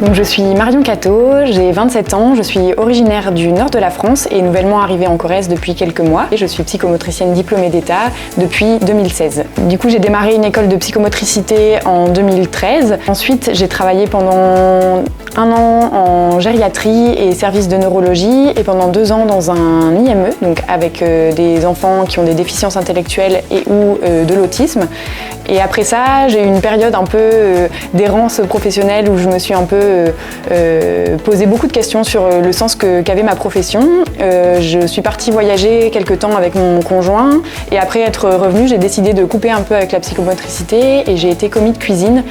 Donc, je suis Marion Cateau, j'ai 27 ans, je suis originaire du nord de la France et nouvellement arrivée en Corrèze depuis quelques mois. Et je suis psychomotricienne diplômée d'État depuis 2016. Du coup, j'ai démarré une école de psychomotricité en 2013. Ensuite, j'ai travaillé pendant 1 an en gériatrie et service de neurologie et pendant 2 ans dans un IME, donc avec des enfants qui ont des déficiences intellectuelles et ou de l'autisme. Et après ça, j'ai eu une période un peu d'errance professionnelle où je me suis un peu posé beaucoup de questions sur le sens qu'avait ma profession. Je suis partie voyager quelques temps avec mon conjoint et après être revenue, j'ai décidé de couper un peu avec la psychomotricité et j'ai été commis de cuisine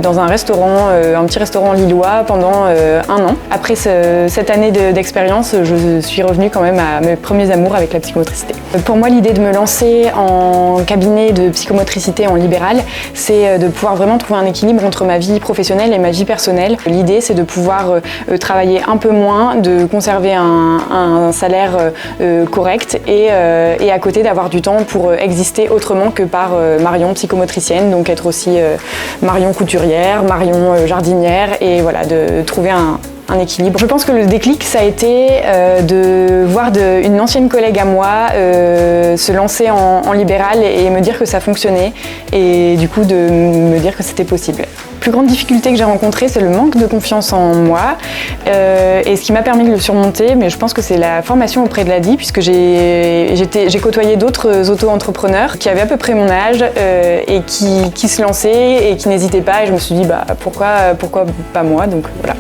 dans un restaurant, un petit restaurant lillois pendant 1 an. Après cette année d'expérience, je suis revenue quand même à mes premiers amours avec la psychomotricité. Pour moi, l'idée de me lancer en cabinet de psychomotricité en libéral, c'est de pouvoir vraiment trouver un équilibre entre ma vie professionnelle et ma vie personnelle. L'idée, c'est de pouvoir travailler un peu moins, de conserver un salaire correct et à côté d'avoir du temps pour exister autrement que par Marion psychomotricienne, donc être aussi Marion couturière, Marion jardinière et voilà, de trouver un équilibre. Je pense que le déclic, ça a été de voir une ancienne collègue à moi se lancer en libéral et me dire que ça fonctionnait et du coup de me dire que c'était possible. La plus grande difficulté que j'ai rencontrée, c'est le manque de confiance en moi et ce qui m'a permis de le surmonter, mais je pense que c'est la formation auprès de l'ADI puisque j'ai côtoyé d'autres auto-entrepreneurs qui avaient à peu près mon âge et qui se lançaient et qui n'hésitaient pas et je me suis dit pourquoi pas moi, donc voilà.